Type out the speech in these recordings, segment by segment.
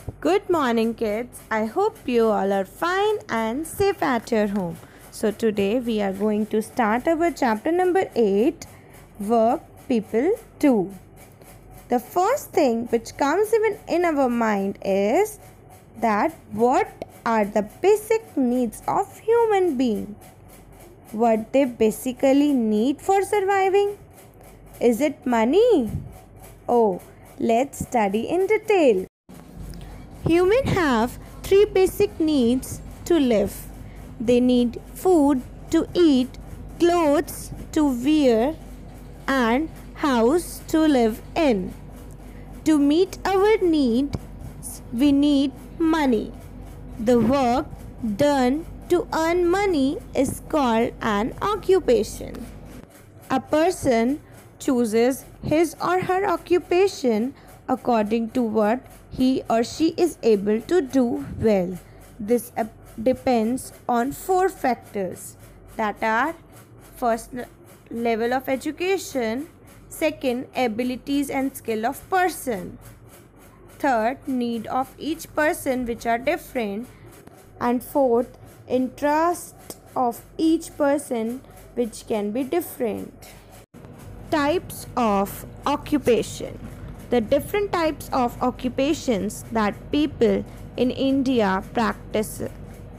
Good morning, kids. I hope you all are fine and safe at your home. So, today we are going to start our chapter number 8, Work People Do. The first thing which comes even in our mind is that what are the basic needs of human being? What they basically need for surviving? Is it money? Oh, let's study in detail. Humans have three basic needs to live. They need food to eat, clothes to wear, and house to live in. To meet our needs, we need money. The work done to earn money is called an occupation. A person chooses his or her occupation according to what he or she is able to do well. This depends on four factors, that are first, level of education, second, abilities and skill of person, third, need of each person which are different, and fourth, interest of each person which can be different. Types of occupation. The different types of occupations that people in India practice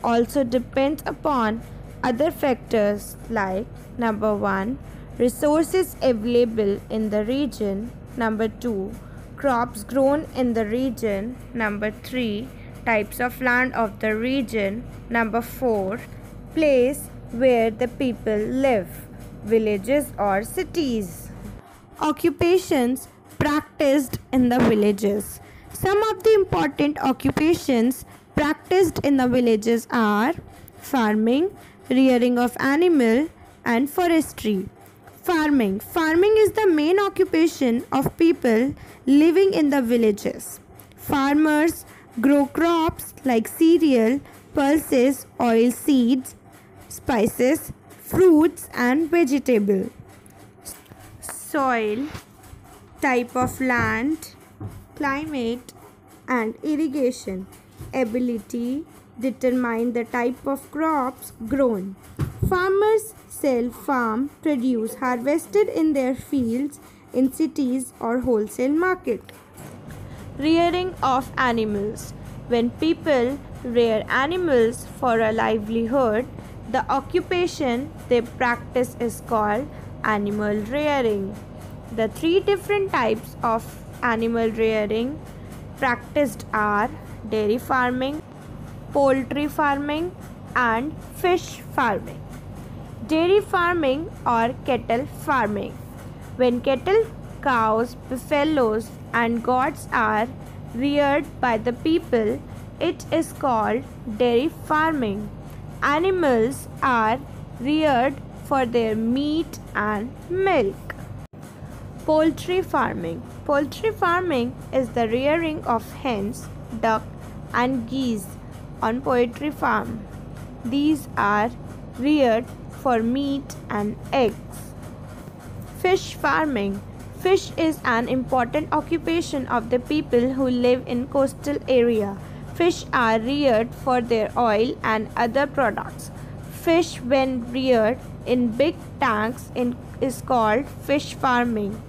also depends upon other factors like number 1, resources available in the region, number 2, crops grown in the region, number 3, types of land of the region, number 4, place where the people live, villages or cities. Occupations practiced in the villages. Some of the important occupations practiced in the villages are farming, rearing of animal, and forestry. Farming. Farming is the main occupation of people living in the villages. Farmers grow crops like cereal, pulses, oil seeds, spices, fruits, and vegetables. Soil, type of land, climate, and irrigation. Ability determine the type of crops grown. Farmers sell farm produce harvested in their fields in cities or wholesale market. Rearing of animals. When people rear animals for a livelihood, the occupation they practice is called animal rearing. The three different types of animal rearing practiced are dairy farming, poultry farming, and fish farming. Dairy farming or cattle farming. When cattle, cows, buffaloes, and goats are reared by the people, it is called dairy farming. Animals are reared for their meat and milk. Poultry farming. Poultry farming is the rearing of hens, duck, and geese on poultry farm. These are reared for meat and eggs. Fish farming. Fish is an important occupation of the people who live in coastal area. Fish are reared for their oil and other products. Fish when reared in big tanks is called fish farming.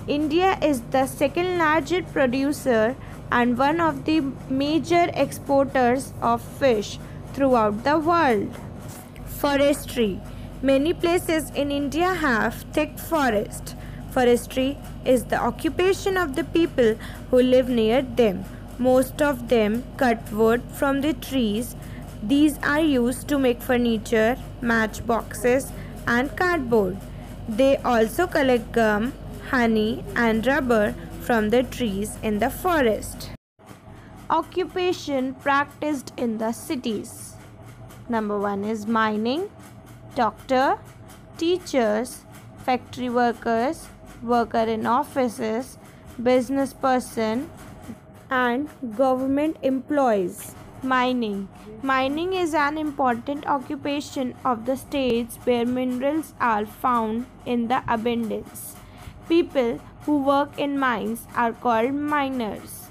India is the second largest producer and one of the major exporters of fish throughout the world. Forestry. Many places in India have thick forest. Forestry is the occupation of the people who live near them. Most of them cut wood from the trees. These are used to make furniture, matchboxes, and cardboard. They also collect gum, honey, and rubber from the trees in the forest. Occupation practiced in the cities. Number 1 is mining, doctor, teachers, factory workers, worker in offices, business person, and government employees. Mining. Mining is an important occupation of the states where minerals are found in the abundance. People who work in mines are called miners.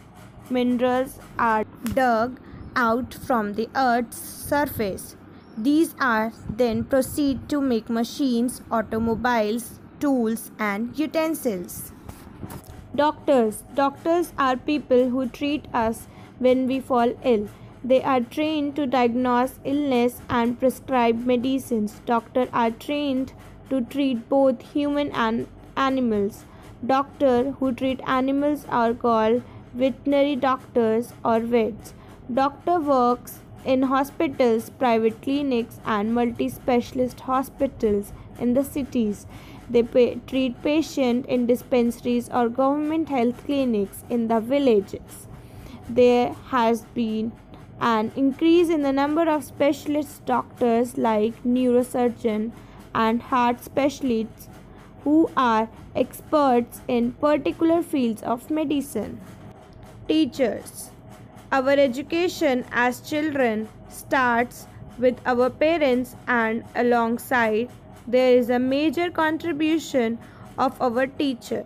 minerals are dug out from the earth's surface. These are then proceed to make machines, automobiles, tools and utensils. Doctors. Doctors are people who treat us when we fall ill. They are trained to diagnose illness and prescribe medicines. Doctors are trained to treat both human and animals. Doctors who treat animals are called veterinary doctors or vets. Doctor works in hospitals, private clinics and multi-specialist hospitals in the cities. They treat patients in dispensaries or government health clinics in the villages. There has been an increase in the number of specialist doctors like neurosurgeon and heart specialists who are experts in particular fields of medicine. Teachers. Our education as children starts with our parents, and alongside there is a major contribution of our teacher.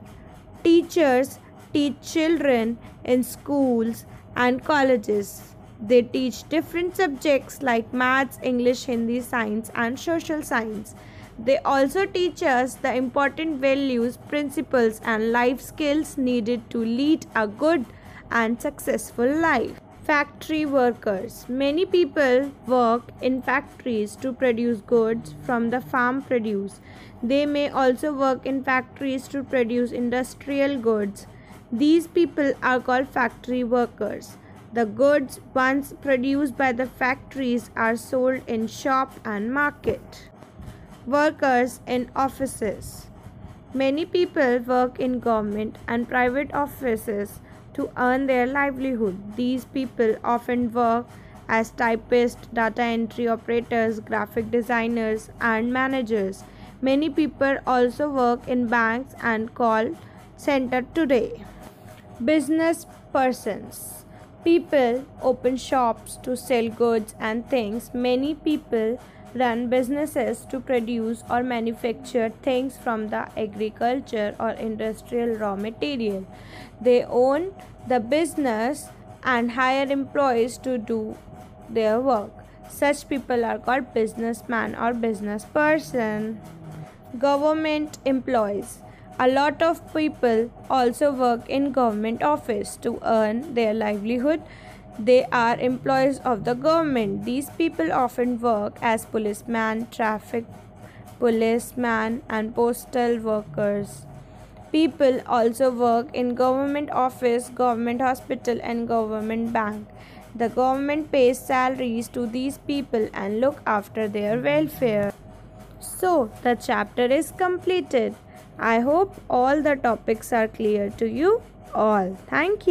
Teachers teach children in schools and colleges. They teach different subjects like maths, English, Hindi, science and social science. They also teach us the important values, principles and life skills needed to lead a good and successful life. Factory workers. Many people work in factories to produce goods from the farm produce. They may also work in factories to produce industrial goods. These people are called factory workers. The goods once produced by the factories are sold in shop and market. Workers in offices. Many people work in government and private offices to earn their livelihood. These people often work as typists, data entry operators, graphic designers, and managers. Many people also work in banks and call center today. Business persons. People open shops to sell goods and things. Many people run businesses to produce or manufacture things from the agriculture or industrial raw material. They own the business and hire employees to do their work. Such people are called businessman or business person. Government employees. A lot of people also work in government office to earn their livelihood. They are employees of the government. These people often work as policemen, traffic policemen, and postal workers. People also work in government office, government hospital, and government bank. The government pays salaries to these people and look after their welfare. So, the chapter is completed. I hope all the topics are clear to you all. Thank you.